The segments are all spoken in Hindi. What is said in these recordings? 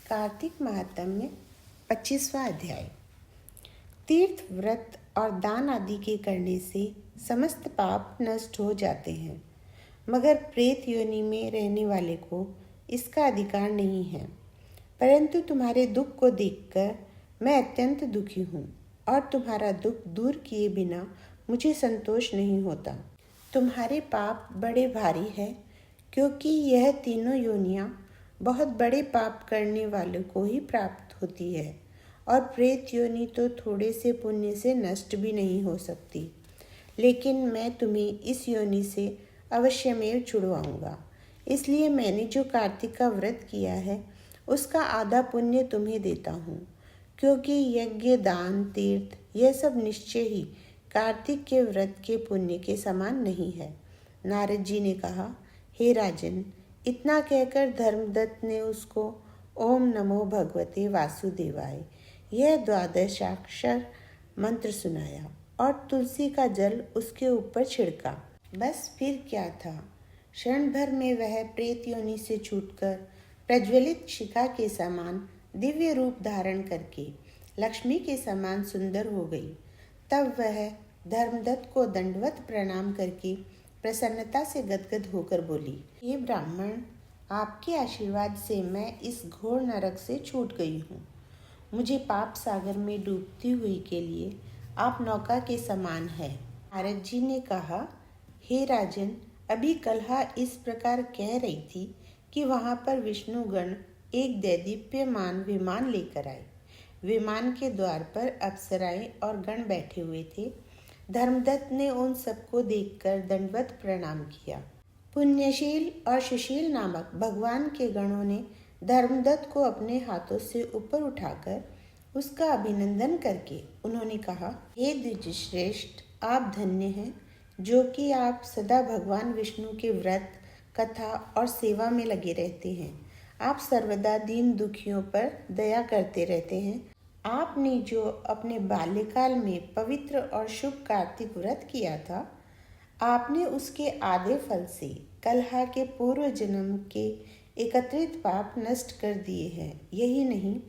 कार्तिक महात्म्य 25वां अध्याय। तीर्थ, व्रत और दान आदि के करने से समस्त पाप नष्ट हो जाते हैं, मगर प्रेत योनि में रहने वाले को इसका अधिकार नहीं है। परंतु तुम्हारे दुख को देखकर मैं अत्यंत दुखी हूँ और तुम्हारा दुख दूर किए बिना मुझे संतोष नहीं होता। तुम्हारे पाप बड़े भारी हैं, क्योंकि यह तीनों योनियाँ बहुत बड़े पाप करने वालों को ही प्राप्त होती है, और प्रेत योनि तो थोड़े से पुण्य से नष्ट भी नहीं हो सकती। लेकिन मैं तुम्हें इस योनि से अवश्यमेव छुड़वाऊंगा। इसलिए मैंने जो कार्तिक का व्रत किया है उसका आधा पुण्य तुम्हें देता हूँ, क्योंकि यज्ञ, दान, तीर्थ यह सब निश्चय ही कार्तिक के व्रत के पुण्य के समान नहीं है। नारद जी ने कहा, हे राजन, इतना कहकर धर्मदत्त ने उसको ओम नमो भगवते वासुदेवाय यह 12 मंत्र सुनाया और तुलसी का जल उसके ऊपर छिड़का। बस फिर क्या था, क्षण भर में वह प्रेत योनि से छूटकर प्रज्वलित शिखा के समान दिव्य रूप धारण करके लक्ष्मी के समान सुंदर हो गई। तब वह धर्मदत्त को दंडवत प्रणाम करके प्रसन्नता से गदगद होकर बोली, हे ब्राह्मण, आपके आशीर्वाद से मैं इस घोर नरक से छूट गई हूँ। मुझे पाप सागर में डूबती हुई के लिए आप नौका के समान है। नारद जी ने कहा, हे राजन, अभी कलहा इस प्रकार कह रही थी कि वहाँ पर विष्णुगण एक दैदीप्यमान विमान लेकर आए। विमान के द्वार पर अप्सराएं और गण बैठे हुए थे। धर्मदत्त ने उन सबको देखकर दंडवत प्रणाम किया। पुण्यशील और सुशील नामक भगवान के गणों ने धर्मदत्त को अपने हाथों से ऊपर उठाकर उसका अभिनंदन करके उन्होंने कहा, हे द्विजश्रेष्ठ, आप धन्य हैं, जो कि आप सदा भगवान विष्णु के व्रत, कथा और सेवा में लगे रहते हैं। आप सर्वदा दीन दुखियों पर दया करते रहते हैं। आपने जो अपने बाल्यकाल में पवित्र और शुभ कार्तिक व्रत किया था, आपने उसके आधे फल से कलहा के पूर्व जन्म के एकत्रित पाप नष्ट कर दिए हैं। यही नहीं,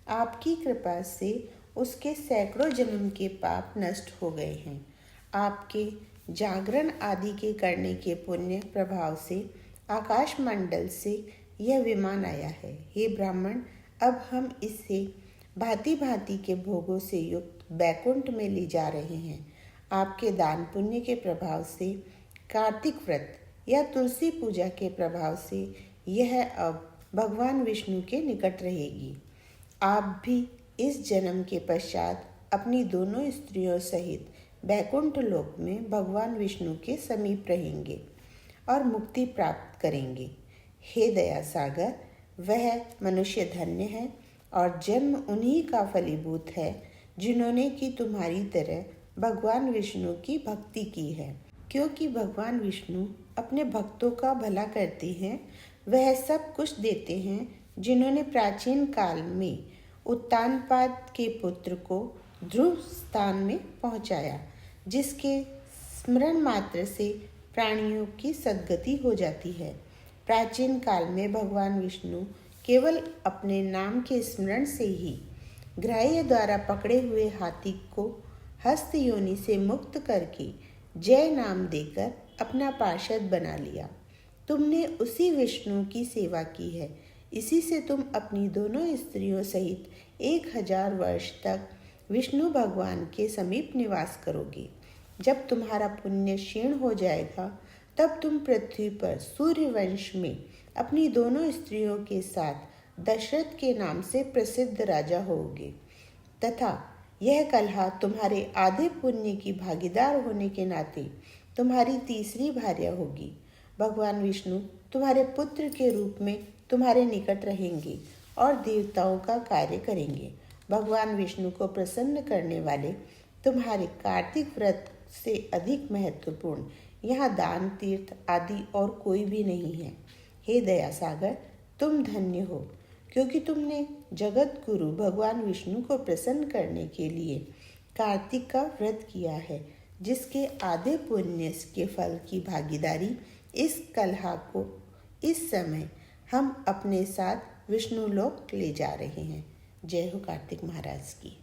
आपकी कृपा से उसके सैकड़ों जन्म के पाप नष्ट हो गए हैं। आपके जागरण आदि के करने के पुण्य प्रभाव से आकाश मंडल से यह विमान आया है। हे ब्राह्मण, अब हम इससे भांति भांति के भोगों से युक्त बैकुंठ में ले जा रहे हैं। आपके दान पुण्य के प्रभाव से, कार्तिक व्रत या तुलसी पूजा के प्रभाव से यह अब भगवान विष्णु के निकट रहेगी। आप भी इस जन्म के पश्चात अपनी दोनों स्त्रियों सहित बैकुंठ लोक में भगवान विष्णु के समीप रहेंगे और मुक्ति प्राप्त करेंगे। हे दया सागर, वह मनुष्य धन्य है और जन्म उन्हीं का फलीभूत है जिन्होंने कि तुम्हारी तरह भगवान विष्णु की भक्ति की है। क्योंकि भगवान विष्णु अपने भक्तों का भला करते हैं, वह सब कुछ देते हैं। जिन्होंने प्राचीन काल में उत्तानपाद के पुत्र को ध्रुव स्थान में पहुंचाया, जिसके स्मरण मात्र से प्राणियों की सद्गति हो जाती है। प्राचीन काल में भगवान विष्णु केवल अपने नाम के स्मरण से ही ग्राह्य द्वारा पकड़े हुए हाथी को हस्त योनि से मुक्त करके जय नाम देकर अपना पार्षद बना लिया। तुमने उसी विष्णु की सेवा की है। इसी से तुम अपनी दोनों स्त्रियों सहित 1000 वर्ष तक विष्णु भगवान के समीप निवास करोगे। जब तुम्हारा पुण्य क्षीण हो जाएगा, तब तुम पृथ्वी पर सूर्यवंश में अपनी दोनों स्त्रियों के साथ दशरथ के नाम से प्रसिद्ध राजा होगे, तथा यह कलहा तुम्हारे आधे पुण्य की भागीदार होने के नाते तुम्हारी तीसरी भार्या होगी। भगवान विष्णु तुम्हारे पुत्र के रूप में तुम्हारे निकट रहेंगे और देवताओं का कार्य करेंगे। भगवान विष्णु को प्रसन्न करने वाले तुम्हारे कार्तिक व्रत से अधिक महत्वपूर्ण यहाँ दान, तीर्थ आदि और कोई भी नहीं है। हे दया सागर, तुम धन्य हो, क्योंकि तुमने जगत गुरु भगवान विष्णु को प्रसन्न करने के लिए कार्तिक का व्रत किया है, जिसके आधे पुण्य के फल की भागीदारी इस कलहा को इस समय हम अपने साथ विष्णु लोक ले जा रहे हैं। जय हो कार्तिक महाराज की।